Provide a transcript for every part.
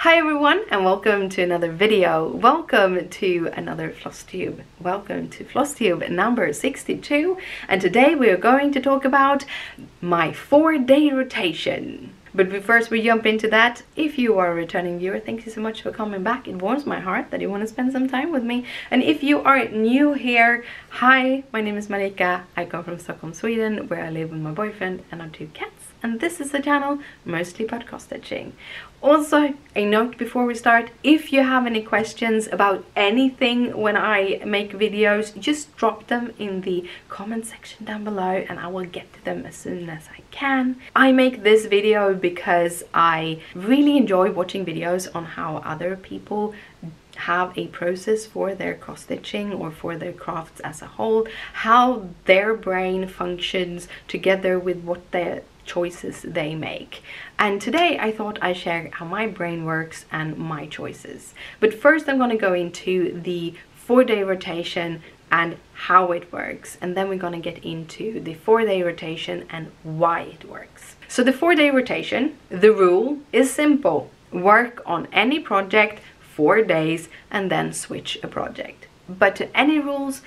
Hi everyone and welcome to another video. Welcome to another Flosstube. Welcome to Flosstube number 62, and today we are going to talk about my 4-day rotation. But before we jump into that, if you are a returning viewer, thank you so much for coming back. It warms my heart that you want to spend some time with me. And if you are new here, hi, my name is Marika. I come from Stockholm, Sweden, where I live with my boyfriend and our 2 cats. And this is a channel mostly about cross stitching. Also, a note before we start, if you have any questions about anything when I make videos, just drop them in the comment section down below and I will get to them as soon as I can. I make this video because I really enjoy watching videos on how other people have a process for their cross stitching or for their crafts as a whole, how their brain functions together with what their choices they make. And today I thought I'd share how my brain works and my choices. But first I'm going to go into the 4-day rotation and how it works, and then we're going to get into the 4-day rotation and why it works. So the 4-day rotation, the rule is simple: work on any project 4 days and then switch a project. But to any rules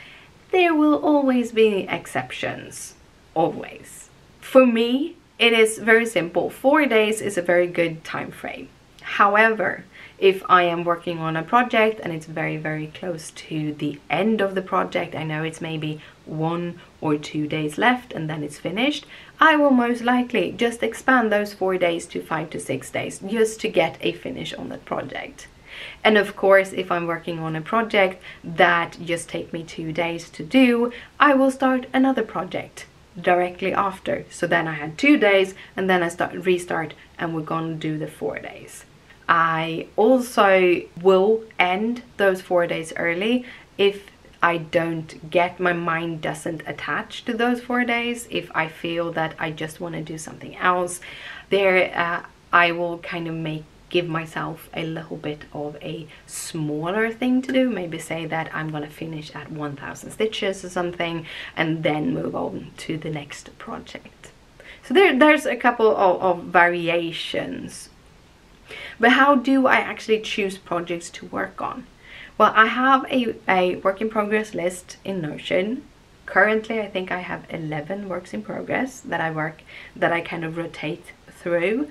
there will always be exceptions, always. For me it is very simple. 4 days is a very good time frame. However, if I am working on a project and it's very close to the end of the project, I know it's maybe 1 or 2 days left and then it's finished, I will most likely just expand those 4 days to 5 to 6 days just to get a finish on that project. And of course, if I'm working on a project that just take me 2 days to do, I will start another project directly after. So then I had 2 days and then I restart and we're gonna do the 4 days. I also will end those 4 days early if I don't get, my mind doesn't attach to those 4 days. If I feel that I just want to do something else, I will kind of give myself a little bit of a smaller thing to do. Maybe say that I'm gonna finish at 1000 stitches or something and then move on to the next project. So there's a couple of variations. But how do I actually choose projects to work on? Well, I have a work in progress list in Notion. Currently I think I have 11 works in progress that I kind of rotate through.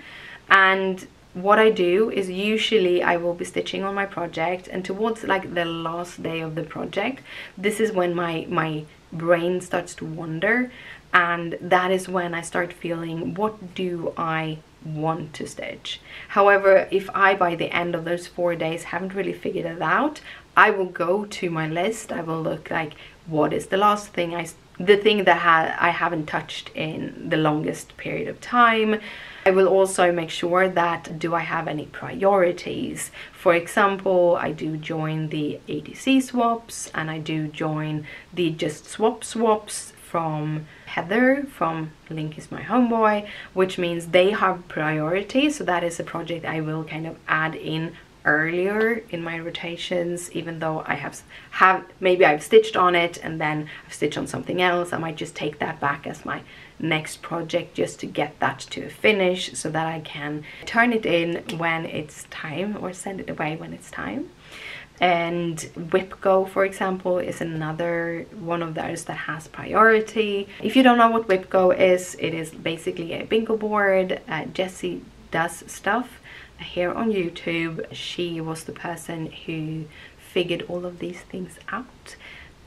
And what I do is usually I will be stitching on my project, and towards like the last day of the project, this is when my brain starts to wander, and that is when I start feeling, what do I want to stitch? However, if I by the end of those 4 days haven't really figured it out, I will go to my list. I will look like, what is the last thing the thing that I haven't touched in the longest period of time. I will also make sure that, do I have any priorities? For example, I do join the ADC swaps and I do join the just swaps from Heather from Link is my homeboy, which means they have priority. So that is a project I will kind of add in earlier in my rotations, even though I have maybe I've stitched on it and then I've stitched on something else. I might just take that back as my next project just to get that to a finish so that I can turn it in when it's time or send it away when it's time. And WhipGo, for example, is another one of those that has priority. If you don't know what WhipGo is, it is basically a bingo board. Jessie does stuff here on YouTube. She was the person who figured all of these things out,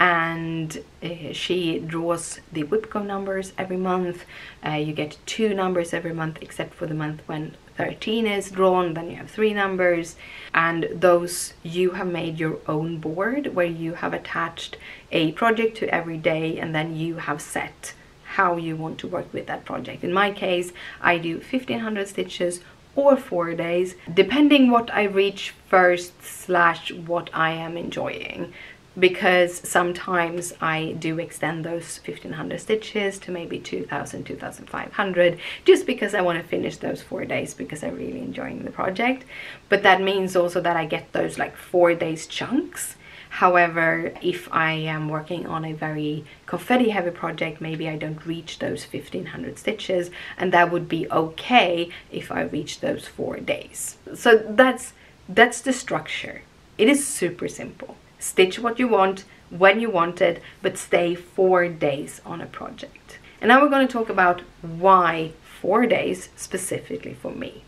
and she draws the WhipGo numbers every month. You get 2 numbers every month, except for the month when 13 is drawn, then you have 3 numbers, and those you have made your own board where you have attached a project to every day and then you have set how you want to work with that project. In my case, I do 1500 stitches or 4 days, depending what I reach first / what I am enjoying. Because sometimes I do extend those 1500 stitches to maybe 2000, 2500, just because I want to finish those 4 days because I'm really enjoying the project. But that means also that I get those like 4 days chunks. However, if I am working on a very confetti heavy project, maybe I don't reach those 1500 stitches, and that would be okay if I reach those 4 days. So that's That's the structure. It is super simple. Stitch what you want, when you want it, but stay 4 days on a project. And now we're going to talk about why 4 days specifically for me.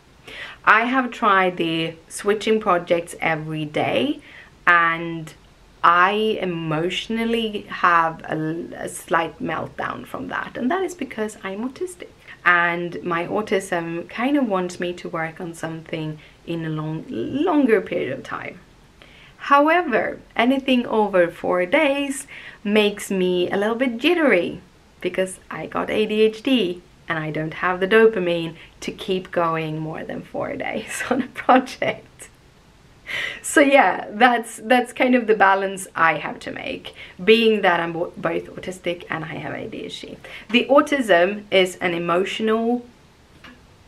I have tried the switching projects every day, and I emotionally have a slight meltdown from that. And that is because I'm autistic. And my autism kind of wants me to work on something in a longer period of time. However, anything over 4 days makes me a little bit jittery because I got ADHD and I don't have the dopamine to keep going more than 4 days on a project. So yeah, that's kind of the balance I have to make, being that I'm both autistic and I have ADHD. The autism is an emotional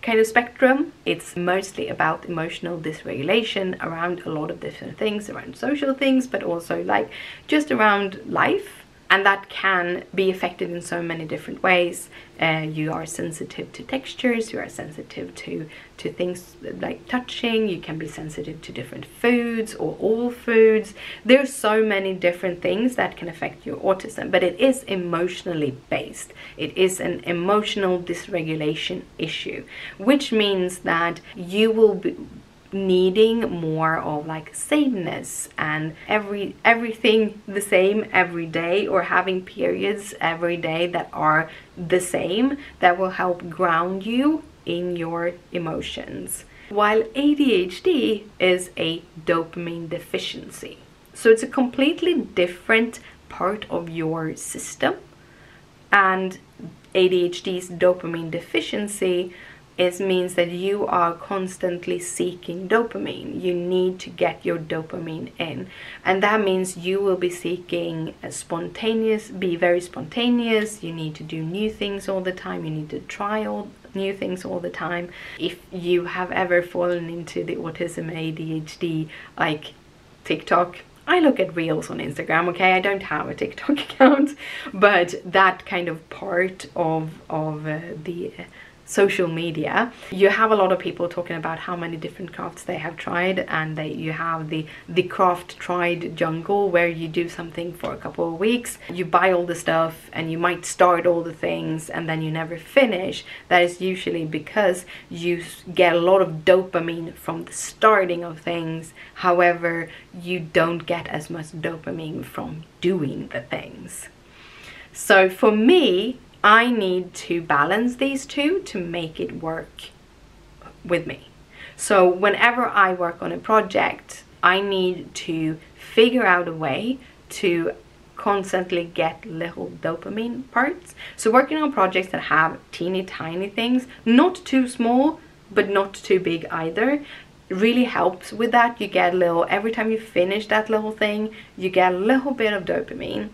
kind of spectrum. It's mostly about emotional dysregulation around a lot of different things, around social things, but also like just around life. And that can be affected in so many different ways. You are sensitive to textures, you are sensitive to things like touching, you can be sensitive to different foods or all foods. There's so many different things that can affect your autism, but it is emotionally based. It is an emotional dysregulation issue, which means that you will be needing more of like sameness and everything the same every day, or having periods every day that are the same, that will help ground you in your emotions. While ADHD is a dopamine deficiency, so it's a completely different part of your system. And ADHD's dopamine deficiency means that you are constantly seeking dopamine. You need to get your dopamine in, and that means you will be seeking be very spontaneous. You need to do new things all the time. You need to try all new things all the time. If you have ever fallen into the autism ADHD like TikTok, I look at reels on Instagram, okay? I don't have a TikTok account, but that kind of part of the social media, you have a lot of people talking about how many different crafts they have tried, and you have the craft tried jungle, where you do something for a couple of weeks, you buy all the stuff and you might start all the things and then you never finish. That is usually because you get a lot of dopamine from the starting of things. However, you don't get as much dopamine from doing the things. So for me, I need to balance these two to make it work with me. So whenever I work on a project, I need to figure out a way to constantly get little dopamine parts. So working on projects that have teeny tiny things, not too small, but not too big either, really helps with that. You get a little, every time you finish that little thing, you get a little bit of dopamine.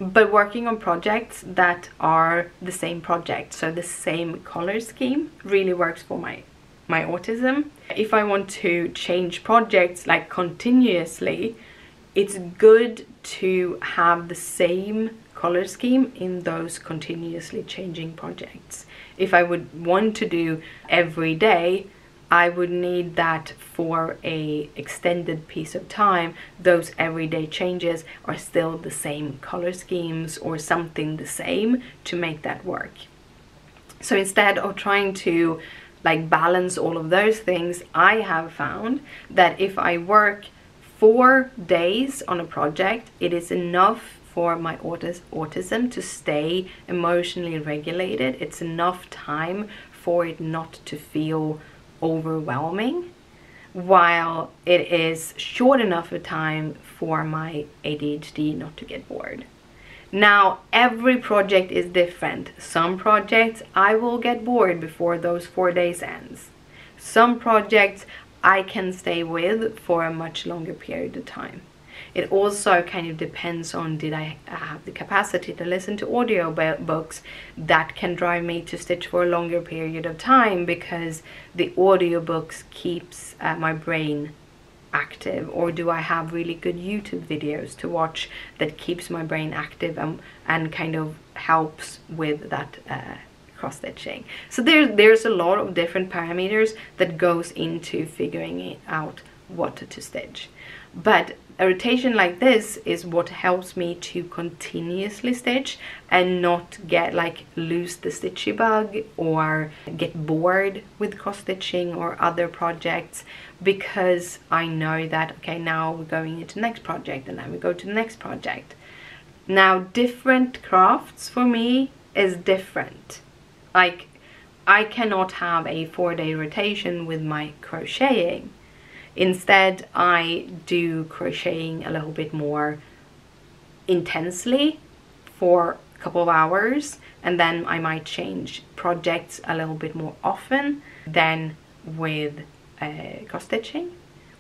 But working on projects that are the same project, so the same color scheme, really works for my autism. If I want to change projects like continuously, it's good to have the same color scheme in those continuously changing projects. If I would want to do every day, I would need that for a extended piece of time. Those everyday changes are still the same color schemes or something the same to make that work. So instead of trying to like balance all of those things, I have found that if I work 4 days on a project, it is enough for my autism to stay emotionally regulated. It's enough time for it not to feel overwhelming, while it is short enough a time for my ADHD not to get bored. Now, every project is different. Some projects I will get bored before those 4 days ends. Some projects I can stay with for a much longer period of time. It also kind of depends on, did I have the capacity to listen to audio books that can drive me to stitch for a longer period of time, because the audiobooks keeps my brain active, or do I have really good YouTube videos to watch that keeps my brain active and kind of helps with that cross stitching. So there's a lot of different parameters that goes into figuring it out what to stitch. But a rotation like this is what helps me to continuously stitch and not get like lose the stitchy bug or get bored with cross stitching or other projects, because I know that okay, now we're going into the next project and then we go to the next project. Now different crafts for me is different. Like I cannot have a 4-day rotation with my crocheting. Instead, I do crocheting a little bit more intensely for a couple of hours, and then I might change projects a little bit more often than with cross stitching.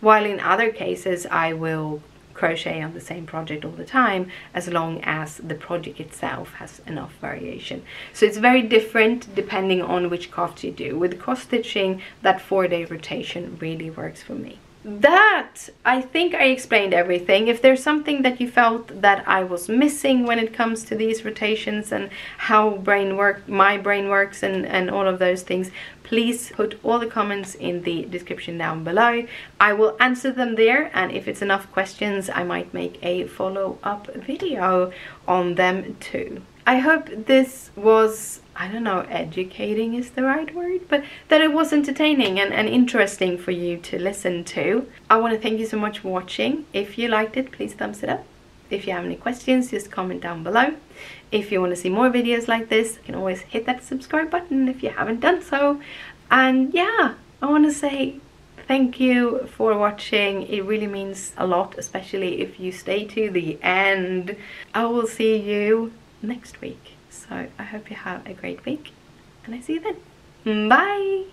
While in other cases, I will crochet on the same project all the time, as long as the project itself has enough variation. So it's very different depending on which craft you do. With cross stitching, that 4-day rotation really works for me. That, I think I explained everything. If there's something that you felt that I was missing when it comes to these rotations and how my brain works and all of those things, please put all the comments in the description down below. I will answer them there, and if it's enough questions, I might make a follow-up video on them too. I hope this was, I don't know, educating is the right word, but that it was entertaining and interesting for you to listen to. I want to thank you so much for watching. If you liked it, please thumbs it up. If you have any questions, just comment down below. If you want to see more videos like this, you can always hit that subscribe button if you haven't done so. And yeah, I want to say thank you for watching. It really means a lot, especially if you stay to the end. I will see you next week. So I hope you have a great week, and I see you then. Bye!